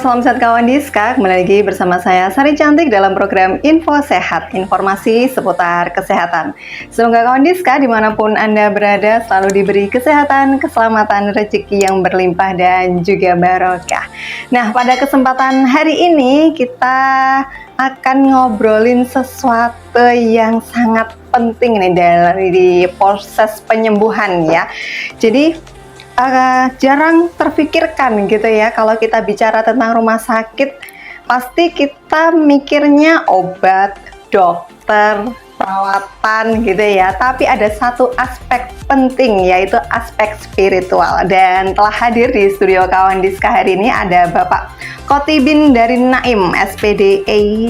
salam sehat kawan Diska. Kembali lagi bersama saya Sari Cantik dalam program Info Sehat, informasi seputar kesehatan. Semoga kawan Diska dimanapun Anda berada selalu diberi kesehatan, keselamatan, rezeki yang berlimpah dan juga barokah. Nah, pada kesempatan hari ini kita akan ngobrolin sesuatu yang sangat penting nih dari proses penyembuhan ya. Jadi jarang terfikirkan gitu ya, kalau kita bicara tentang rumah sakit pasti kita mikirnya obat, dokter, perawatan gitu ya. Tapi ada satu aspek penting, yaitu aspek spiritual. Dan telah hadir di studio kawan Diska hari ini ada Bapak Qotibin dari Naim SPDI.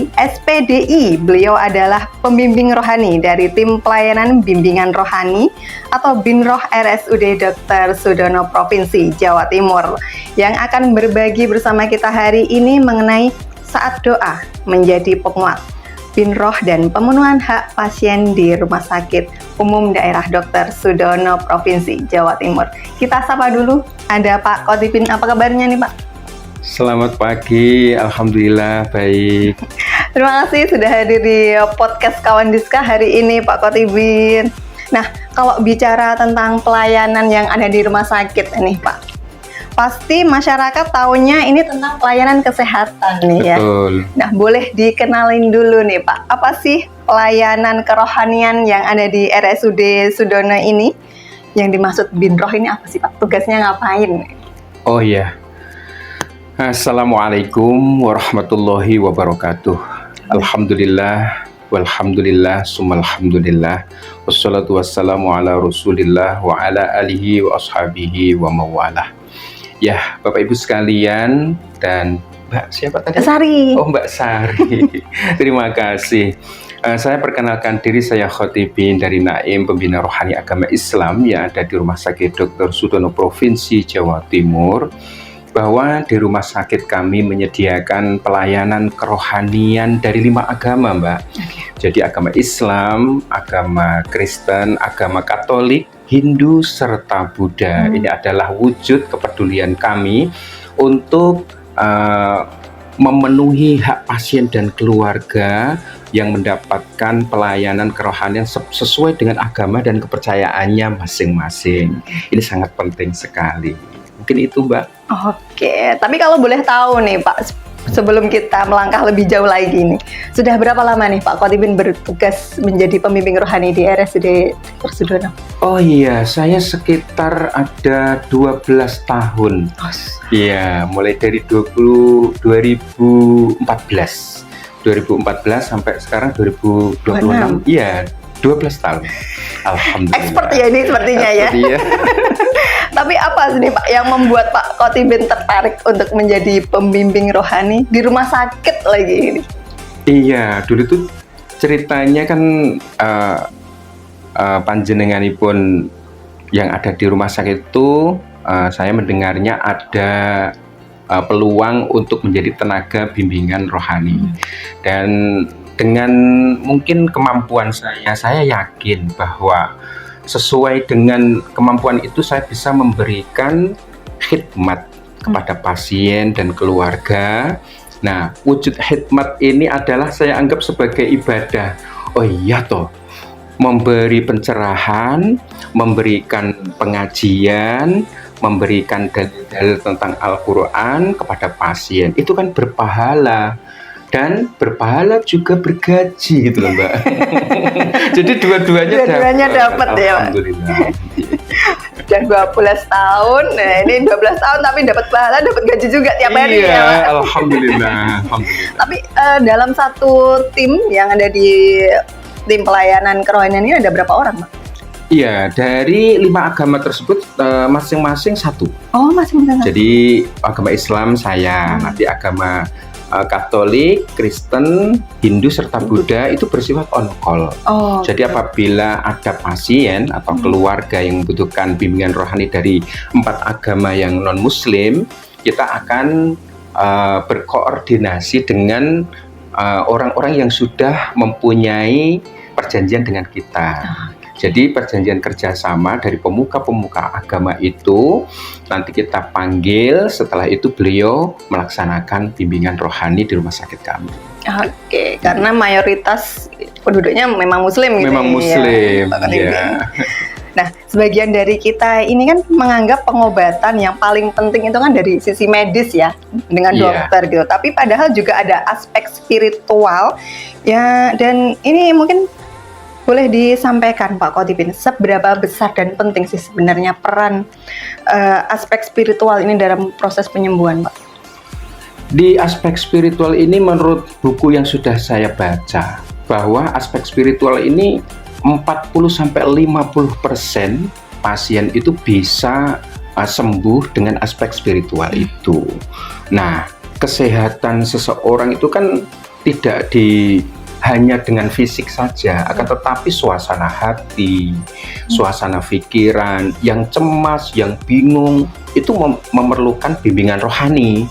Beliau adalah pembimbing rohani dari tim pelayanan bimbingan rohani atau Binroh RSUD Dr. Sudono Provinsi Jawa Timur, yang akan berbagi bersama kita hari ini mengenai saat doa menjadi penguat Binroh dan pemenuhan hak pasien di Rumah Sakit Umum Daerah Dr. Sudono Provinsi Jawa Timur. Kita sapa dulu, ada Pak Qotibin. Apa kabarnya nih Pak? Selamat pagi, alhamdulillah baik. Terima kasih sudah hadir di podcast kawan Diska hari ini Pak Qotibin. Nah, kalau bicara tentang pelayanan yang ada di rumah sakit ini Pak, pasti masyarakat taunya ini tentang pelayanan kesehatan nih. Betul. Ya. Nah, boleh dikenalin dulu nih Pak, apa sih pelayanan kerohanian yang ada di RSUD Sudono ini? Yang dimaksud Binroh ini apa sih Pak? Tugasnya ngapain? Oh iya. Assalamualaikum warahmatullahi wabarakatuh. Alhamdulillah, walhamdulillah, summalhamdulillah. Wassalatu wassalamu ala rasulillah wa ala alihi wa ashabihi wa mawalah. Ya, Bapak Ibu sekalian dan Mbak siapa tadi? Sari. Oh, Mbak Sari. Terima kasih. Saya perkenalkan diri, saya Qotibin dari Naim, pembina rohani agama Islam yang ada di Rumah Sakit Dr. Sudono Provinsi Jawa Timur. Bahwa di rumah sakit kami menyediakan pelayanan kerohanian dari 5 agama, Mbak. Jadi agama Islam, agama Kristen, agama Katolik, Hindu, serta Buddha. Ini adalah wujud kepedulian kami untuk memenuhi hak pasien dan keluarga yang mendapatkan pelayanan kerohanian sesuai dengan agama dan kepercayaannya masing-masing. Ini sangat penting sekali. Mungkin itu Mbak. Oke, tapi kalau boleh tahu nih Pak, sebelum kita melangkah lebih jauh lagi nih, sudah berapa lama nih Pak Qotibin bertugas menjadi pembimbing rohani di RSUD Dr. Sudono? Oh iya, saya sekitar ada 12 tahun. Iya, mulai dari 2014 sampai sekarang 2026. Iya, 12 tahun. Alhamdulillah. Expert ya ini sepertinya ya. Iya. Tapi apa sih Pak yang membuat Pak Qotibin tertarik untuk menjadi pembimbing rohani di rumah sakit lagi ini? Iya, dulu tuh ceritanya kan panjenenganipun yang ada di rumah sakit itu, saya mendengarnya ada peluang untuk menjadi tenaga bimbingan rohani. Dan dengan mungkin kemampuan saya yakin bahwa sesuai dengan kemampuan itu saya bisa memberikan khidmat kepada pasien dan keluarga. Nah, wujud khidmat ini adalah saya anggap sebagai ibadah. Oh iya toh, memberi pencerahan, memberikan pengajian, memberikan dalil-dalil tentang Al-Quran kepada pasien. Itu kan berpahala. Dan berpahala juga bergaji gitu loh Mbak. Jadi dua-duanya dapat ya Pak. Alhamdulillah. Dan 12 tahun, nah ini 12 tahun tapi dapat pahala, dapat gaji juga tiap hari ya Pak. Alhamdulillah. Tapi dalam satu tim yang ada di tim pelayanan kerohanian ini ada berapa orang Pak? Iya, dari 5 agama tersebut masing-masing satu. Oh, masing-masing satu. Jadi agama Islam saya, nanti agama Katolik, Kristen, Hindu, serta Buddha itu bersifat on call. Jadi apabila ada pasien atau keluarga yang membutuhkan bimbingan rohani dari 4 agama yang non-Muslim, kita akan berkoordinasi dengan orang-orang yang sudah mempunyai perjanjian dengan kita. Jadi perjanjian kerjasama dari pemuka-pemuka agama itu nanti kita panggil, setelah itu beliau melaksanakan bimbingan rohani di rumah sakit kami. Oke, karena mayoritas penduduknya memang Muslim gitu. Memang Muslim, Pak ya. Kotipin. Nah, sebagian dari kita ini kan menganggap pengobatan yang paling penting itu kan dari sisi medis ya, dengan Iya. dokter gitu. Tapi padahal juga ada aspek spiritual ya, dan ini mungkin boleh disampaikan Pak Kotipin, seberapa besar dan penting sih sebenarnya peran aspek spiritual ini dalam proses penyembuhan, Pak? Di aspek spiritual ini menurut buku yang sudah saya baca, bahwa aspek spiritual ini 40-50% pasien itu bisa sembuh dengan aspek spiritual itu. Nah, kesehatan seseorang itu kan tidak hanya dengan fisik saja, akan tetapi suasana hati, suasana pikiran yang cemas, yang bingung, itu memerlukan bimbingan rohani.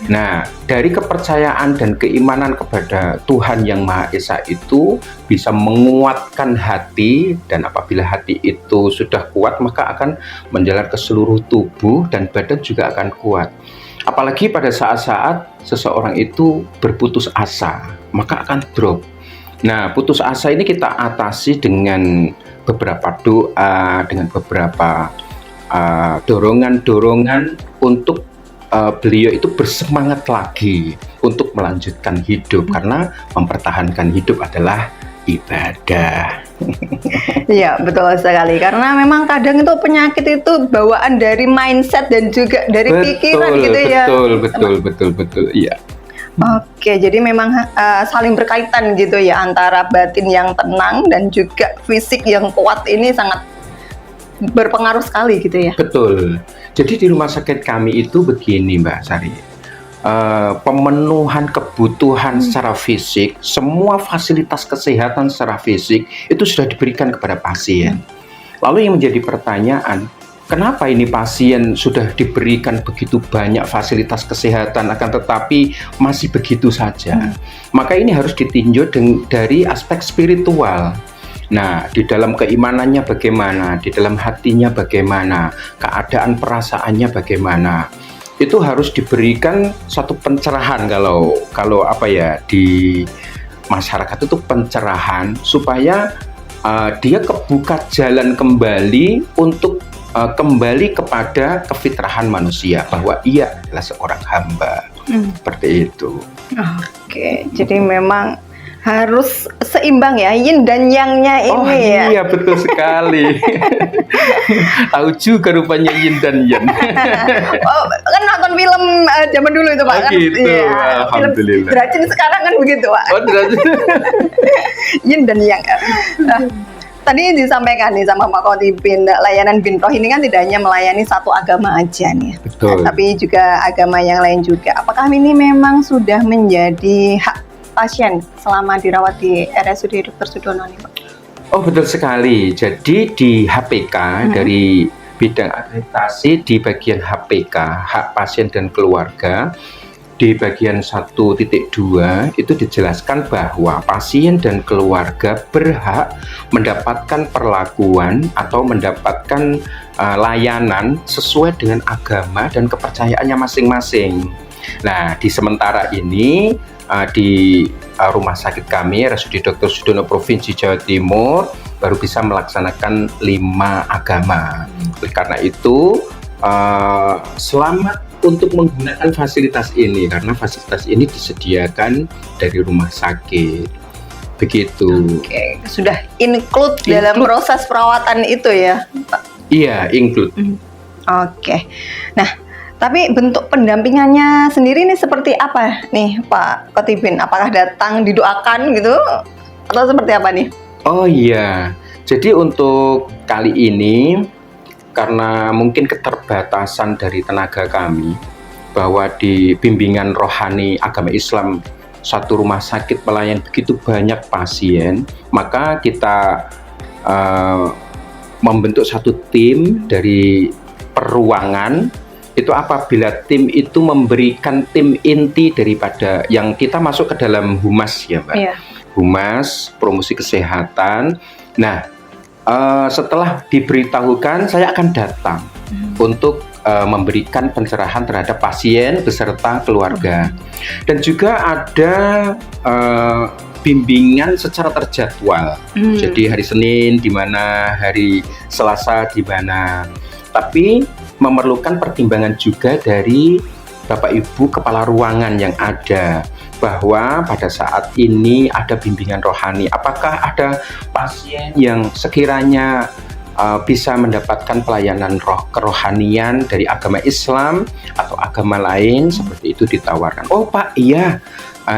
Nah, dari kepercayaan dan keimanan kepada Tuhan Yang Maha Esa itu bisa menguatkan hati, dan apabila hati itu sudah kuat maka akan menjalar ke seluruh tubuh dan badan juga akan kuat. Apalagi pada saat-saat seseorang itu berputus asa, maka akan drop. Nah, putus asa ini kita atasi dengan beberapa doa, dengan beberapa dorongan-dorongan untuk beliau itu bersemangat lagi untuk melanjutkan hidup, karena mempertahankan hidup adalah ibadah. Iya, betul sekali. Karena memang kadang itu penyakit itu bawaan dari mindset dan juga dari pikiran gitu ya. Betul, iya. Oke, jadi memang saling berkaitan gitu ya, antara batin yang tenang dan juga fisik yang kuat ini sangat berpengaruh sekali gitu ya. Betul. Jadi di rumah sakit kami itu begini Mbak Sari, pemenuhan kebutuhan secara fisik, semua fasilitas kesehatan secara fisik itu sudah diberikan kepada pasien. Lalu yang menjadi pertanyaan, kenapa ini pasien sudah diberikan begitu banyak fasilitas kesehatan akan tetapi masih begitu saja? Maka ini harus ditinjau dari aspek spiritual. Nah, di dalam keimanannya bagaimana, di dalam hatinya bagaimana, keadaan perasaannya bagaimana, itu harus diberikan satu pencerahan kalau apa ya, di masyarakat itu pencerahan supaya dia kebuka jalan kembali untuk kembali kepada kefitrahan manusia, bahwa ia adalah seorang hamba. Seperti itu. Oke, jadi memang harus seimbang ya, yin dan yang-nya ini ya. Iya, betul sekali. Tahu juga rupanya yin dan yang. Oh, kan nonton film zaman dulu itu Pak. Oh, kan? gitu. Iya, Alhamdulillah. film Dracin sekarang kan begitu Pak. Oh, derajat. Yin dan yang. Nah, tadi disampaikan nih sama Pak Kotipin, layanan Binroh ini kan tidak hanya melayani satu agama aja nih, Betul. tapi juga agama yang lain juga. Apakah ini memang sudah menjadi hak pasien selama dirawat di RSUD Dr. Sudono nih Pak? Oh, betul sekali. Jadi di HPK dari bidang akreditasi di bagian HPK, hak pasien dan keluarga, di bagian 1.2 itu dijelaskan bahwa pasien dan keluarga berhak mendapatkan perlakuan atau mendapatkan layanan sesuai dengan agama dan kepercayaannya masing-masing. Nah, di sementara ini di rumah sakit kami RSUD Dr. Sudono Provinsi Jawa Timur baru bisa melaksanakan 5 agama. Oleh karena itu selamat untuk menggunakan fasilitas ini, karena fasilitas ini disediakan dari rumah sakit. Begitu. Oke, sudah include dalam proses perawatan itu ya Pak? Iya, include. Oke. Nah, tapi bentuk pendampingannya sendiri ini seperti apa nih Pak Kotipin? Apakah datang didoakan gitu atau seperti apa nih? Oh iya, jadi untuk kali ini karena mungkin keterbatasan dari tenaga kami, bahwa di bimbingan rohani agama Islam satu rumah sakit melayani begitu banyak pasien, maka kita membentuk satu tim dari peruangan. Itu apabila tim itu memberikan tim inti daripada yang kita masuk ke dalam humas ya Mbak. Iya. Humas promosi kesehatan. Nah, setelah diberitahukan saya akan datang untuk memberikan pencerahan terhadap pasien beserta keluarga. Dan juga ada bimbingan secara terjadwal. Jadi hari Senin di mana, hari Selasa di mana. Tapi memerlukan pertimbangan juga dari Bapak Ibu kepala ruangan yang ada, bahwa pada saat ini ada bimbingan rohani. Apakah ada pasien yang sekiranya bisa mendapatkan pelayanan kerohanian dari agama Islam atau agama lain, seperti itu ditawarkan. Oh Pak, iya,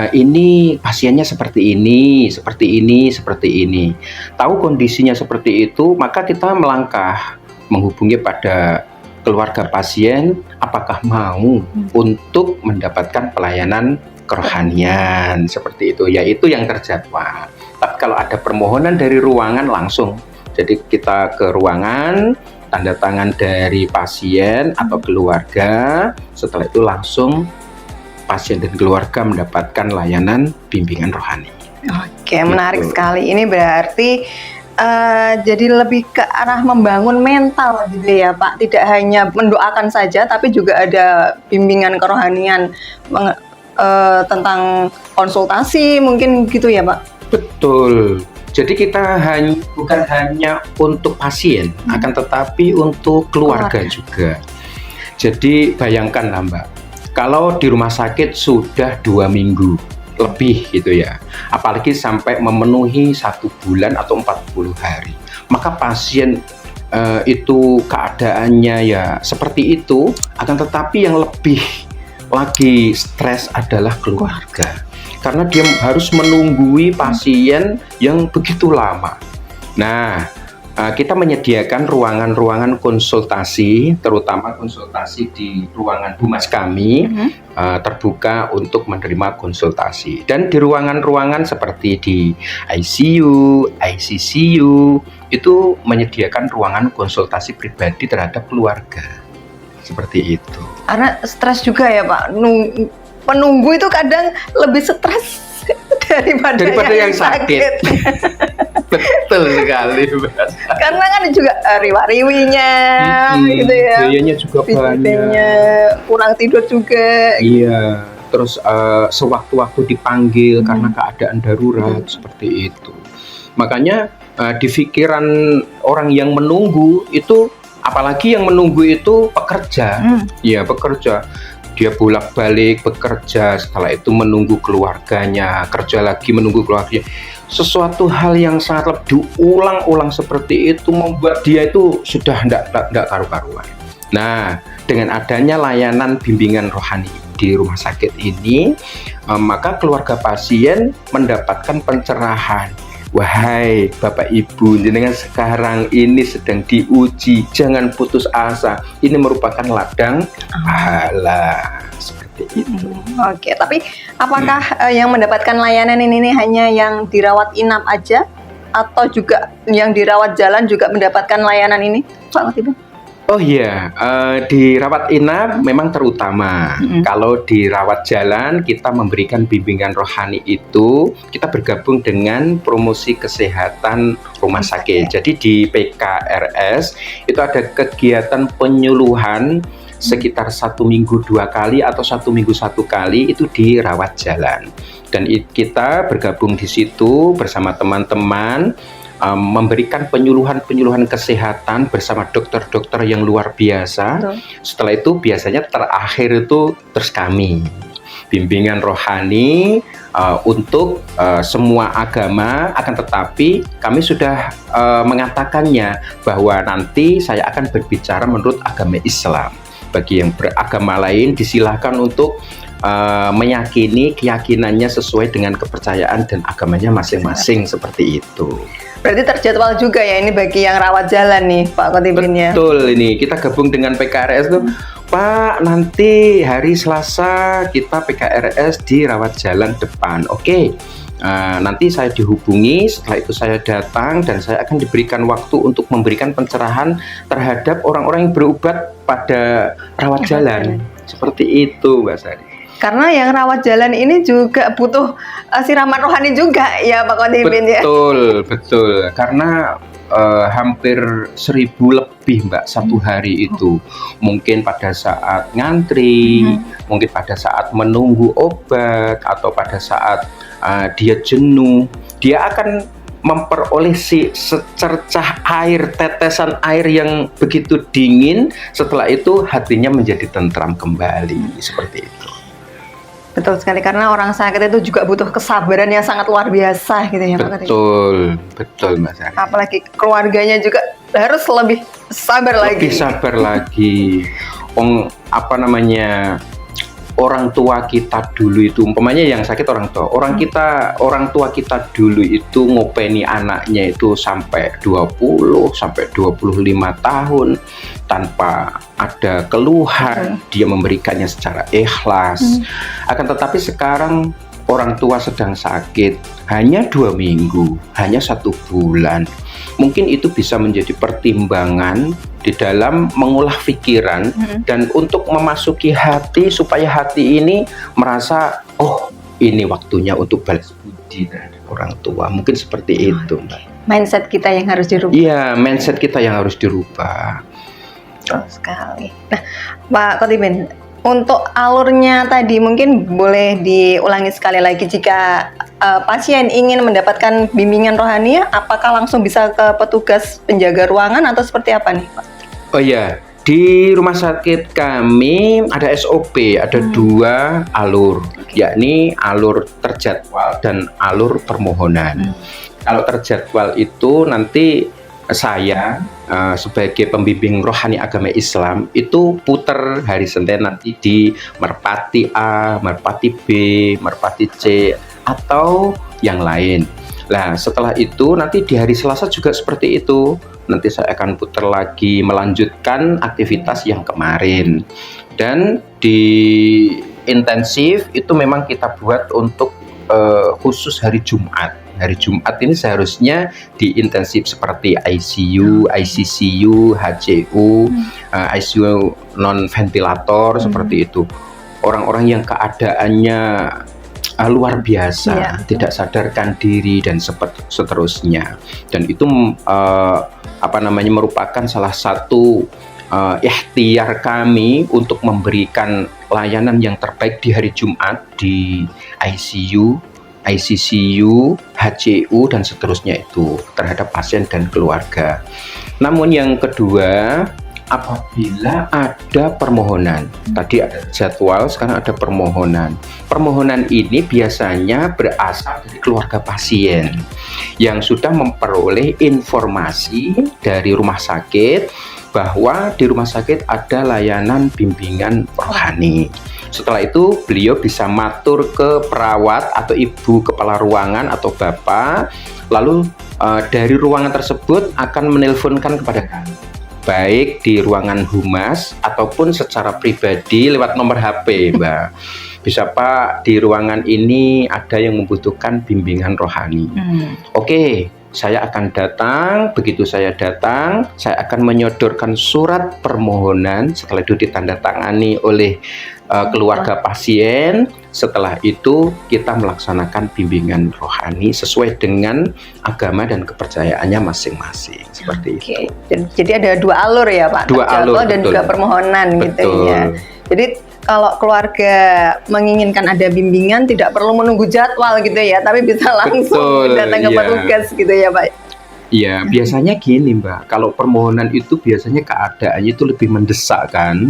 ini pasiennya seperti ini, seperti ini, seperti ini. Tahu kondisinya seperti itu, maka kita melangkah menghubungi pada keluarga pasien, apakah mau untuk mendapatkan pelayanan kerohanian seperti itu, yaitu yang terjadwal. Tapi kalau ada permohonan dari ruangan langsung, jadi kita ke ruangan, tanda tangan dari pasien atau keluarga, setelah itu langsung pasien dan keluarga mendapatkan layanan bimbingan rohani. Oke, menarik sekali. Ini berarti jadi lebih ke arah membangun mental gitu ya Pak. Tidak hanya mendoakan saja, tapi juga ada bimbingan kerohanian tentang konsultasi mungkin gitu ya Pak. Betul. Jadi kita bukan hanya untuk pasien, akan tetapi untuk keluarga juga. Jadi bayangkanlah Mbak, kalau di rumah sakit sudah 2 minggu lebih gitu ya, apalagi sampai memenuhi 1 bulan atau 40 hari, maka pasien itu keadaannya ya seperti itu, akan tetapi yang lebih lagi stres adalah keluarga. Karena dia harus menunggui pasien yang begitu lama. Nah, kita menyediakan ruangan-ruangan konsultasi, terutama konsultasi di ruangan humas kami, terbuka untuk menerima konsultasi. Dan di ruangan-ruangan seperti di ICU, ICCU, itu menyediakan ruangan konsultasi pribadi terhadap keluarga. Seperti itu. Karena stres juga ya Pak, penunggu itu kadang lebih stres daripada yang sakit. Betul sekali, Mas. Karena kan juga riwa-riwinya gitu ya. Biayanya juga banyak. Kurang tidur juga. Iya. Terus sewaktu-waktu dipanggil karena keadaan darurat seperti itu. Makanya di pikiran orang yang menunggu itu, apalagi yang menunggu itu pekerja. Iya, pekerja. Dia bolak-balik bekerja, setelah itu menunggu keluarganya, kerja lagi menunggu keluarganya. Sesuatu hal yang sangat diulang-ulang seperti itu membuat dia itu sudah tidak karu-karuan. Nah, dengan adanya layanan bimbingan rohani di rumah sakit ini, maka keluarga pasien mendapatkan pencerahan. Wahai Bapak Ibu, jenengan sekarang ini sedang diuji, jangan putus asa. Ini merupakan ladang pahala, seperti itu. Oke, tapi apakah yang mendapatkan layanan ini hanya yang dirawat inap aja, atau juga yang dirawat jalan juga mendapatkan layanan ini, Pak Khatib? Oh iya, di rawat inap memang terutama. Kalau di rawat jalan kita memberikan bimbingan rohani itu, kita bergabung dengan promosi kesehatan rumah sakit. Jadi di PKRS itu ada kegiatan penyuluhan sekitar 1 minggu 2 kali atau 1 minggu 1 kali itu di rawat jalan. Dan kita bergabung di situ bersama teman-teman, memberikan penyuluhan kesehatan bersama dokter-dokter yang luar biasa. Setelah itu biasanya terakhir itu terus kami bimbingan rohani untuk semua agama, akan tetapi kami sudah mengatakannya bahwa nanti saya akan berbicara menurut agama Islam. Bagi yang beragama lain disilahkan untuk meyakini keyakinannya sesuai dengan kepercayaan dan agamanya masing-masing, seperti itu. Berarti terjadwal juga ya ini bagi yang rawat jalan nih Pak Khatibin ya. Betul, ini kita gabung dengan PKRS tuh. Pak, nanti hari Selasa kita PKRS di rawat jalan depan. Oke. Nanti saya dihubungi, setelah itu saya datang dan saya akan diberikan waktu untuk memberikan pencerahan terhadap orang-orang yang berobat pada rawat jalan. Seperti itu, Mbak Sari. Karena yang rawat jalan ini juga butuh siraman rohani juga ya Pak Khatibin ya. Betul, betul. Karena hampir 1.000 lebih Mbak satu hari itu. Mungkin pada saat ngantri, mungkin pada saat menunggu obat, atau pada saat dia jenuh, dia akan memperoleh secercah air, tetesan air yang begitu dingin. Setelah itu hatinya menjadi tentram kembali, seperti itu. Betul sekali, karena orang sakit itu juga butuh kesabaran yang sangat luar biasa gitu ya Pak. Betul Mas Ari. Apalagi keluarganya juga harus lebih sabar lagi. Lebih sabar lagi. Orang tua kita dulu itu, umpamanya yang sakit orang tua kita dulu itu ngopeni anaknya itu sampai 20 sampai 25 tahun tanpa ada keluhan. Dia memberikannya secara ikhlas. Akan tetapi sekarang orang tua sedang sakit hanya 2 minggu, hanya 1 bulan. Mungkin itu bisa menjadi pertimbangan di dalam mengolah pikiran dan untuk memasuki hati, supaya hati ini merasa, oh ini waktunya untuk balas budi terhadap orang tua. Mungkin seperti itu Mbak. Mindset kita yang harus dirubah. Iya, mindset kita yang harus dirubah. Betul sekali. Nah Pak Khotimin, untuk alurnya tadi mungkin boleh diulangi sekali lagi. Jika pasien ingin mendapatkan bimbingan rohani, apakah langsung bisa ke petugas penjaga ruangan atau seperti apa nih Pak? Oh iya, di rumah sakit kami ada SOP, ada 2 alur, yakni alur terjadwal dan alur permohonan. Kalau terjadwal itu nanti saya sebagai pembimbing rohani agama Islam itu puter hari Senin nanti di Merpati A, Merpati B, Merpati C, atau yang lain. Nah setelah itu nanti di hari Selasa juga seperti itu. Nanti saya akan putar lagi melanjutkan aktivitas yang kemarin. Dan di intensif itu memang kita buat untuk khusus hari Jumat. Hari Jumat ini seharusnya di intensif seperti ICU, ICCU, HCU, ICU non ventilator, seperti itu. Orang-orang yang keadaannya luar biasa, tidak sadarkan diri dan seterusnya. Dan itu merupakan salah satu ikhtiar kami untuk memberikan layanan yang terbaik di hari Jumat di ICU, ICCU, HCU, dan seterusnya itu terhadap pasien dan keluarga. Namun yang kedua, apabila ada permohonan, tadi ada jadwal, sekarang ada permohonan. Permohonan ini biasanya berasal dari keluarga pasien yang sudah memperoleh informasi dari rumah sakit bahwa di rumah sakit ada layanan bimbingan rohani. Setelah itu beliau bisa matur ke perawat atau ibu kepala ruangan atau bapak, lalu dari ruangan tersebut akan menelponkan kepada kami, baik di ruangan humas ataupun secara pribadi lewat nomor HP, Mbak. Bisa Pak, di ruangan ini ada yang membutuhkan bimbingan rohani. Oke, saya akan datang. Begitu saya datang, saya akan menyodorkan surat permohonan. Setelah itu ditandatangani oleh keluarga pasien. Setelah itu kita melaksanakan bimbingan rohani sesuai dengan agama dan kepercayaannya masing-masing. Seperti itu. Jadi ada 2 alur ya Pak? 2 alur, dan juga permohonan gitu ya. Jadi kalau keluarga menginginkan ada bimbingan tidak perlu menunggu jadwal gitu ya, tapi bisa langsung datang ke petugas gitu ya Pak? Iya, biasanya gini Mbak, kalau permohonan itu biasanya keadaannya itu lebih mendesak kan.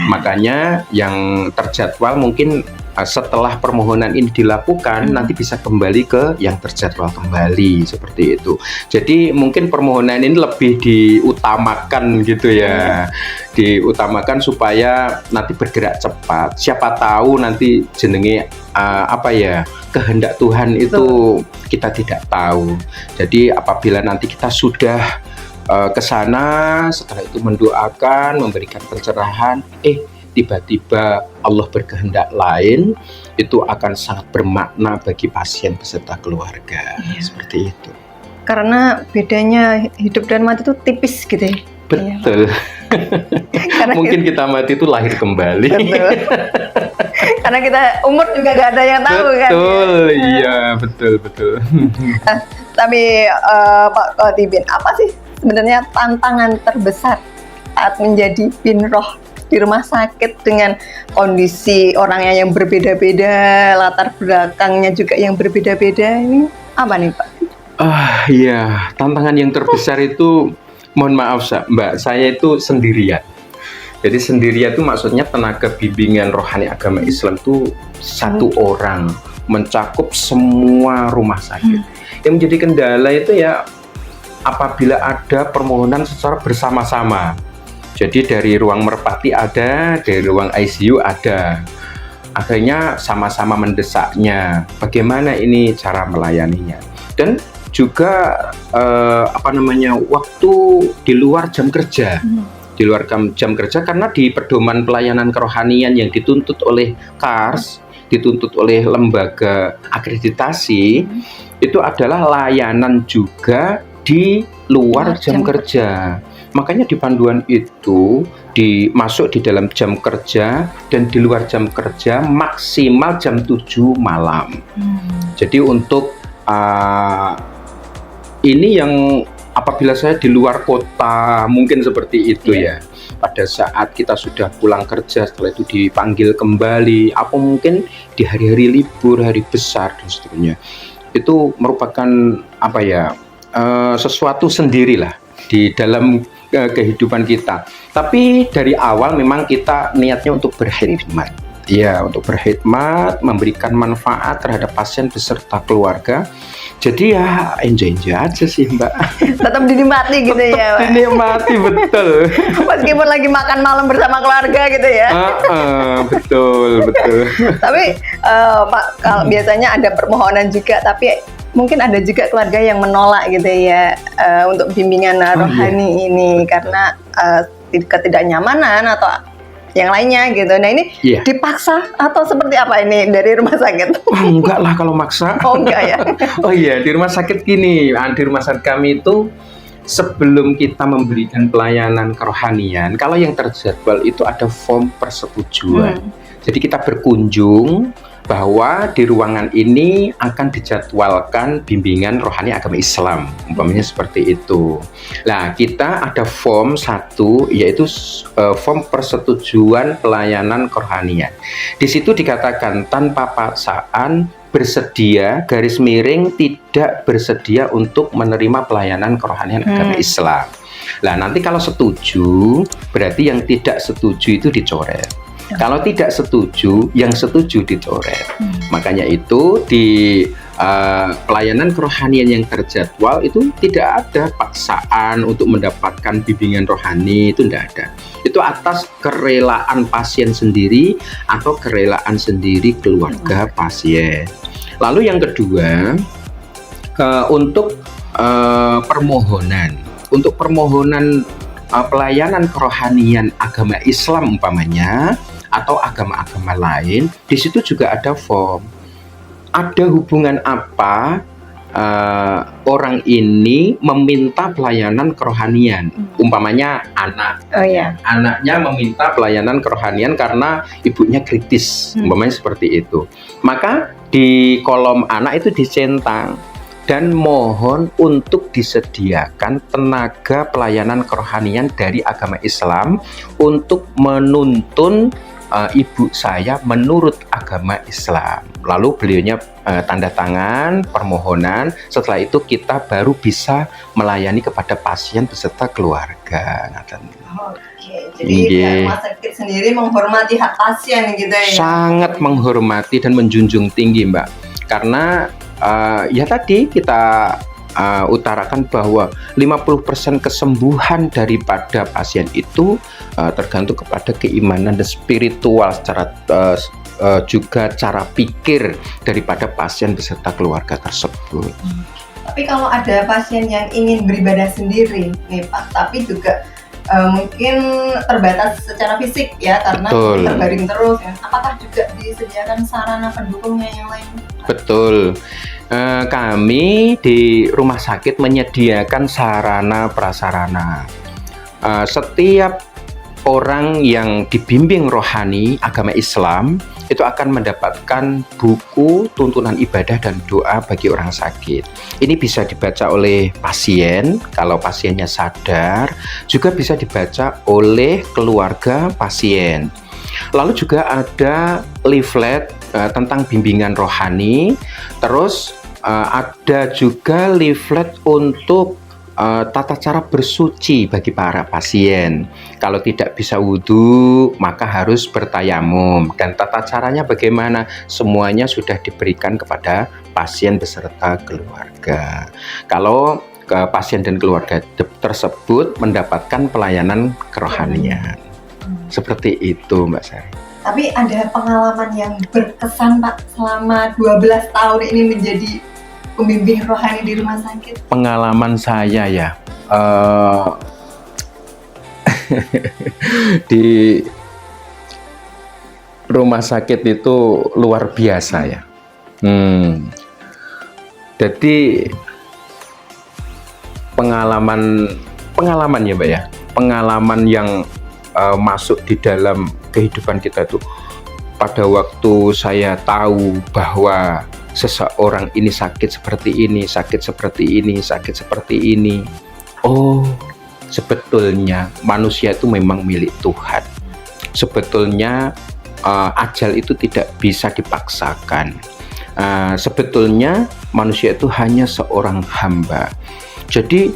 Makanya yang terjadwal mungkin setelah permohonan ini dilakukan nanti bisa kembali ke yang terjadwal kembali, seperti itu. Jadi mungkin permohonan ini lebih diutamakan gitu ya, diutamakan supaya nanti bergerak cepat. Siapa tahu nanti jenenge kehendak Tuhan itu kita tidak tahu. Jadi apabila nanti kita sudah ke sana, setelah itu mendoakan, memberikan pencerahan, tiba-tiba Allah berkehendak lain, itu akan sangat bermakna bagi pasien beserta keluarga. Seperti itu. Karena bedanya hidup dan mati itu tipis gitu ya. Betul. Mungkin kita mati itu lahir kembali. Betul. Karena kita umur juga gak ada yang tahu kan. Betul, iya, betul. Tapi Pak Kotibin, apa sih sebenarnya tantangan terbesar saat menjadi binroh di rumah sakit dengan kondisi orangnya yang berbeda-beda, latar belakangnya juga yang berbeda-beda, ini apa nih Pak? Iya, tantangan yang terbesar itu, mohon maaf Mbak, saya itu sendirian. Jadi sendirian itu maksudnya tenaga bimbingan rohani agama Islam itu satu orang mencakup semua rumah sakit. Yang menjadi kendala itu ya apabila ada permohonan secara bersama-sama. Jadi dari ruang merpati ada, dari ruang ICU ada. Akhirnya sama-sama mendesaknya. Bagaimana ini cara melayaninya? Dan juga waktu di luar jam kerja. Di luar jam kerja, karena di pedoman pelayanan kerohanian yang dituntut oleh KARS, dituntut oleh lembaga akreditasi, itu adalah layanan juga di luar jam kerja. Makanya di panduan itu masuk di dalam jam kerja dan di luar jam kerja maksimal jam 7 malam. Jadi untuk ini yang apabila saya di luar kota mungkin seperti itu ya. Pada saat kita sudah pulang kerja, setelah itu dipanggil kembali, apa mungkin di hari-hari libur, hari besar dan seterusnya. Itu merupakan sesuatu sendirilah di dalam kehidupan kita. Tapi dari awal memang kita niatnya untuk berkhidmat. Ya, untuk berkhidmat, memberikan manfaat terhadap pasien beserta keluarga. Jadi ya enjoy aja sih Mbak. Tetap dinikmati gitu ya Pak. Dinikmati, betul. Meskipun lagi makan malam bersama keluarga gitu ya. Betul. Tapi Pak, kalau biasanya ada permohonan juga, tapi mungkin ada juga keluarga yang menolak gitu ya untuk bimbingan rohani ini karena ketidaknyamanan atau yang lainnya gitu. Nah ini dipaksa atau seperti apa ini dari rumah sakit? Enggak lah kalau maksa. Oh enggak ya? Oh iya, di rumah sakit gini, di rumah sakit kami itu sebelum kita memberikan pelayanan kerohanian, kalau yang terjadwal itu ada form persetujuan. Jadi kita berkunjung bahwa di ruangan ini akan dijadwalkan bimbingan rohani agama Islam, umpamanya seperti itu. Nah, kita ada form 1, yaitu form persetujuan pelayanan kerohanian. Di situ dikatakan tanpa paksaan, bersedia, garis miring, tidak bersedia untuk menerima pelayanan kerohanian agama Islam. Nah, nanti kalau setuju, berarti yang tidak setuju itu dicoret. Kalau tidak setuju, yang setuju dicoret. Makanya itu di pelayanan kerohanian yang terjadwal itu tidak ada paksaan untuk mendapatkan bimbingan rohani, itu tidak ada. Itu atas kerelaan pasien sendiri atau kerelaan sendiri keluarga pasien. Lalu yang kedua, untuk permohonan. Untuk permohonan pelayanan kerohanian agama Islam umpamanya, atau agama-agama lain, di situ juga ada form. Ada hubungan apa orang ini meminta pelayanan kerohanian? Umpamanya anak, anaknya meminta pelayanan kerohanian karena ibunya kritis, umpamanya seperti itu. Maka di kolom anak itu dicentang dan mohon untuk disediakan tenaga pelayanan kerohanian dari agama Islam untuk menuntun ibu saya menurut agama Islam. Lalu beliaunya tanda tangan permohonan. Setelah itu kita baru bisa melayani kepada pasien beserta keluarga. Jadi rumah sakit sendiri menghormati hak pasien gitu ya. Sangat menghormati dan menjunjung tinggi Mbak. Karena ya tadi kita utarakan bahwa 50% kesembuhan daripada pasien itu tergantung kepada keimanan dan spiritual secara juga cara pikir daripada pasien beserta keluarga tersebut. Tapi kalau ada pasien yang ingin beribadah sendiri nih Pak, tapi juga mungkin terbatas secara fisik ya karena terbaring terus ya. Apakah juga disediakan sarana pendukungnya yang lain? Betul. Kami di rumah sakit menyediakan sarana prasarana. Setiap orang yang dibimbing rohani agama Islam itu akan mendapatkan buku tuntunan ibadah dan doa bagi orang sakit. Ini bisa dibaca oleh pasien kalau pasiennya sadar, juga bisa dibaca oleh keluarga pasien. Lalu juga ada leaflet tentang bimbingan rohani, terus ada juga leaflet untuk tata cara bersuci bagi para pasien. Kalau tidak bisa wudhu, maka harus bertayamum. Dan tata caranya bagaimana? Semuanya sudah diberikan kepada pasien beserta keluarga. Kalau pasien dan keluarga tersebut mendapatkan pelayanan kerohanian. Seperti itu, Mbak Sari. Tapi ada pengalaman yang berkesan Pak selama 12 tahun ini menjadi pembimbing rohani di rumah sakit? Pengalaman saya ya, di rumah sakit itu luar biasa ya. Jadi pengalaman ya Mbak ya, pengalaman yang masuk di dalam kehidupan kita itu pada waktu saya tahu bahwa seseorang ini sakit seperti ini, sakit seperti ini, sakit seperti ini. Oh, sebetulnya manusia itu memang milik Tuhan. Sebetulnya ajal itu tidak bisa dipaksakan. Sebetulnya manusia itu hanya seorang hamba. Jadi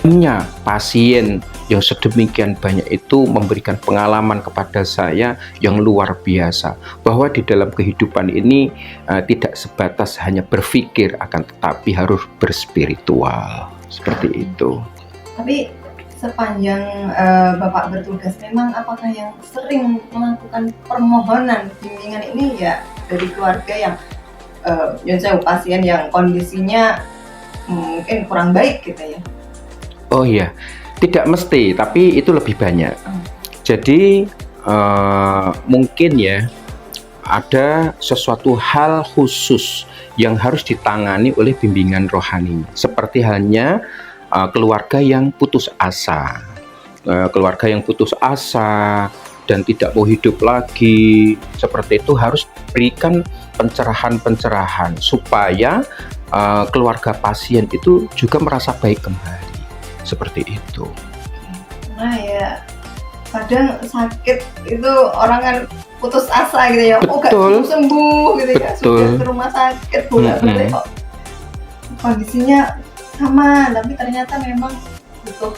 punya pasien yang sedemikian banyak itu memberikan pengalaman kepada saya yang luar biasa, bahwa di dalam kehidupan ini tidak sebatas hanya berpikir, akan tetapi harus berspiritual seperti itu. Tapi sepanjang Bapak bertugas, memang apakah yang sering melakukan permohonan bimbingan ini ya dari keluarga yang pasien yang kondisinya mungkin kurang baik gitu ya? Oh iya, tidak mesti, tapi itu lebih banyak. Jadi mungkin ya ada sesuatu hal khusus yang harus ditangani oleh bimbingan rohani. Seperti halnya keluarga yang putus asa. Keluarga yang putus asa dan tidak mau hidup lagi, seperti itu harus berikan pencerahan-pencerahan supaya keluarga pasien itu juga merasa baik kembali. Seperti itu. Nah ya, kadang sakit itu orang kan putus asa gitu ya. Betul. Oh gak sembuh gitu ya. Betul. Sudah ke rumah sakit bolak-balik kok kondisinya sama, tapi ternyata memang butuh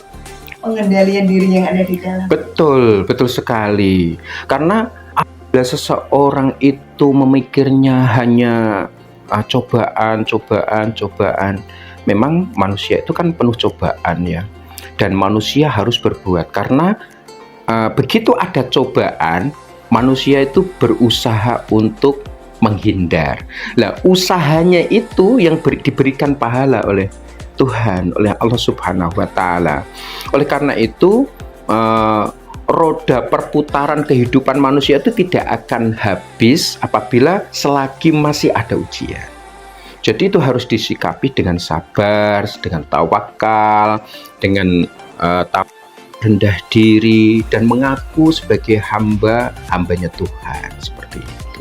pengendalian diri yang ada di dalam. Betul, betul sekali. Karena apabila seseorang itu memikirnya hanya cobaan, memang manusia itu kan penuh cobaan ya, dan manusia harus berbuat karena begitu ada cobaan, manusia itu berusaha untuk menghindar. Lah usahanya itu yang diberikan pahala oleh Tuhan, oleh Allah Subhanahu wa Ta'ala. Oleh karena itu roda perputaran kehidupan manusia itu tidak akan habis apabila selagi masih ada ujian. Jadi itu harus disikapi dengan sabar, dengan tawakal, dengan rendah diri, dan mengaku sebagai hambanya Tuhan, seperti itu.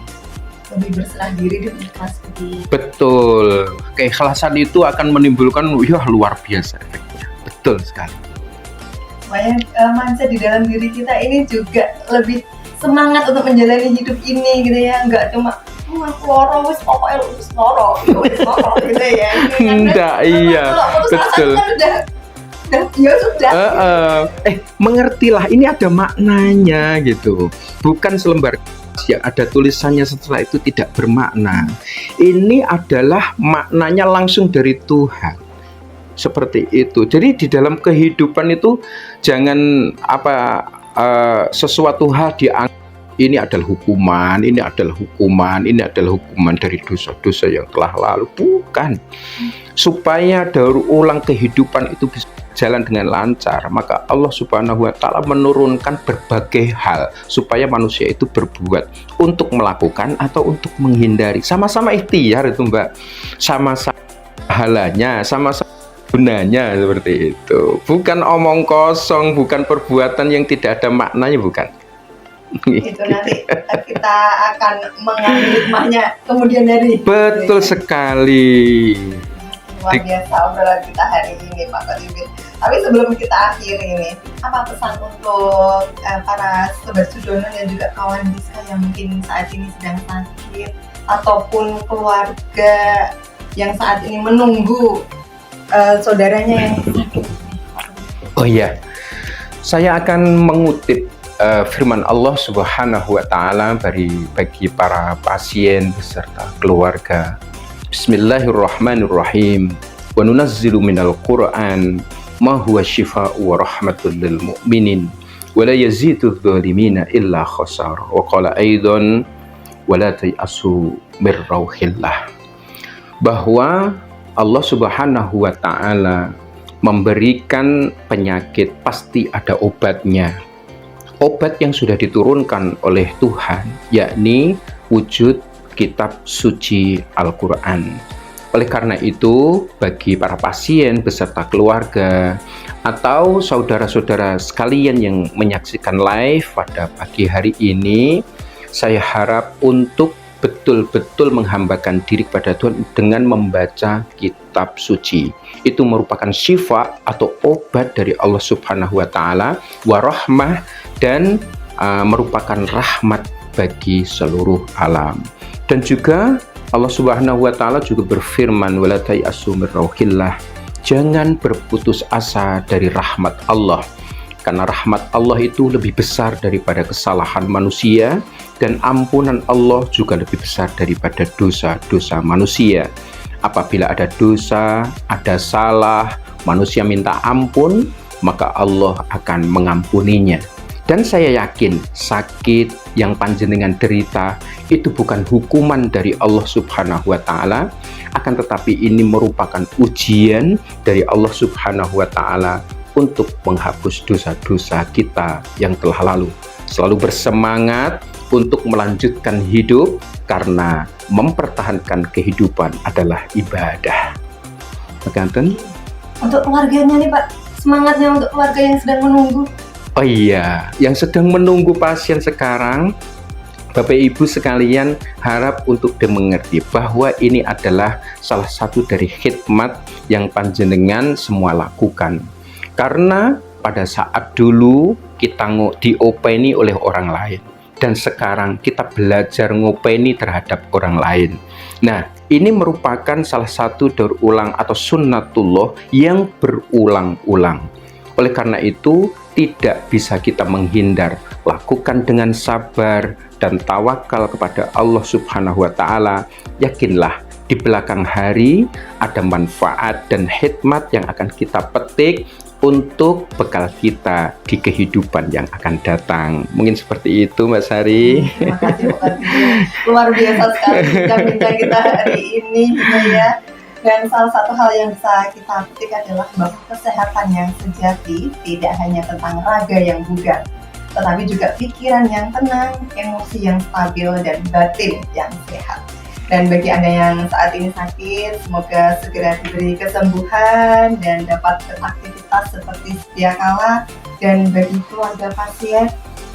Lebih berserah diri dan ikhlas. Betul, keikhlasan itu akan menimbulkan luar biasa efeknya. Betul sekali. Makanya mindset di dalam diri kita ini juga lebih semangat untuk menjalani hidup ini gitu ya, nggak cuma aku loro wis pokoknya wis loro gitu ya. Enggak, iya, betul. Ya sudah. Mengertilah, ini ada maknanya gitu. Bukan selembar yang ada tulisannya setelah itu tidak bermakna. Ini adalah maknanya langsung dari Tuhan. Seperti itu. Jadi di dalam kehidupan itu jangan sesuatu hal dianggap ini adalah hukuman, ini adalah hukuman dari dosa-dosa yang telah lalu. Bukan. Supaya daur ulang kehidupan itu bisa jalan dengan lancar, maka Allah Subhanahu wa Ta'ala menurunkan berbagai hal supaya manusia itu berbuat untuk melakukan atau untuk menghindari. Sama-sama ikhtiar itu Mbak, sama-sama pahalanya, sama-sama gunanya, seperti itu. Bukan omong kosong, bukan perbuatan yang tidak ada maknanya, bukan. Itu nanti kita akan mengambil hikmahnya kemudian dari. Betul sekali. Luar biasa obrolan kita hari ini Pak Khalidin. Tapi sebelum kita akhiri ini, apa pesan untuk para sobat Sudono dan juga kawan Diska yang mungkin saat ini sedang sakit ataupun keluarga yang saat ini menunggu saudaranya yang sakit? Oh iya, saya akan mengutip firman Allah Subhanahu wa taala bagi para pasien beserta keluarga. Bismillahirrahmanirrahim. Wa nunazzilu minal Qur'an ma huwa syifaa'u wa rahmatul lil mu'minin wa la yazidudz zalimina illa khasar. Wa qala aidan wa la tayasu mir rauhillah. Bahwa Allah Subhanahu wa taala memberikan penyakit pasti ada obatnya. Obat yang sudah diturunkan oleh Tuhan, yakni wujud kitab suci Al-Quran. Oleh karena itu, bagi para pasien beserta keluarga atau saudara-saudara sekalian yang menyaksikan live pada pagi hari ini, saya harap untuk betul-betul menghambakan diri kepada Tuhan dengan membaca kitab suci. Itu merupakan syifa atau obat dari Allah Subhanahu wa taala, warahmah, dan merupakan rahmat bagi seluruh alam. Dan juga Allah Subhanahu wa taala juga berfirman, wala tayasu mir rauhillah, jangan berputus asa dari rahmat Allah, karena rahmat Allah itu lebih besar daripada kesalahan manusia, dan ampunan Allah juga lebih besar daripada dosa-dosa manusia. Apabila ada dosa, ada salah, manusia minta ampun, maka Allah akan mengampuninya. Dan saya yakin sakit yang panjenengan derita itu bukan hukuman dari Allah Subhanahu wa taala, akan tetapi ini merupakan ujian dari Allah Subhanahu wa taala untuk menghapus dosa-dosa kita yang telah lalu. Selalu bersemangat untuk melanjutkan hidup karena mempertahankan kehidupan adalah ibadah. Bekanten? Untuk keluarganya nih Pak, semangatnya untuk keluarga yang sedang menunggu. Oh iya, yang sedang menunggu pasien sekarang, Bapak Ibu sekalian, harap untuk dimengerti bahwa ini adalah salah satu dari khidmat yang panjenengan semua lakukan. Karena pada saat dulu kita diopeni oleh orang lain, dan sekarang kita belajar ngopeni terhadap orang lain. Nah, ini merupakan salah satu daur ulang atau sunnatullah yang berulang-ulang. Oleh karena itu, tidak bisa kita menghindar. Lakukan dengan sabar dan tawakal kepada Allah Subhanahu wa taala. Yakinlah di belakang hari ada manfaat dan hikmat yang akan kita petik untuk bekal kita di kehidupan yang akan datang. Mungkin seperti itu, Mbak Sari. Terima kasih Pak Khalidin. Luar biasa sekali bincang-bincang kita hari ini gitu ya. Dan salah satu hal yang bisa kita petik adalah bahwa kesehatan yang sejati tidak hanya tentang raga yang bugar, tetapi juga pikiran yang tenang, emosi yang stabil, dan batin yang sehat. Dan bagi Anda yang saat ini sakit, semoga segera diberi kesembuhan dan dapat beraktivitas seperti sedia kala. Dan bagi keluarga pasien,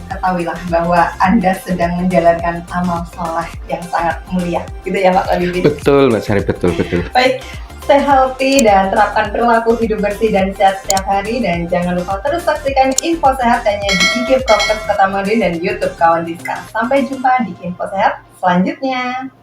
ketahuilah bahwa Anda sedang menjalankan amal soleh yang sangat mulia. Gitu ya Pak Khalidin? Betul, Mbak Sari, betul. Baik, stay healthy dan terapkan perilaku hidup bersih dan sehat setiap hari. Dan jangan lupa terus saksikan Info Sehat hanya di IG Prokes Kota Madiun dan YouTube Kawan Diska. Sampai jumpa di Info Sehat selanjutnya.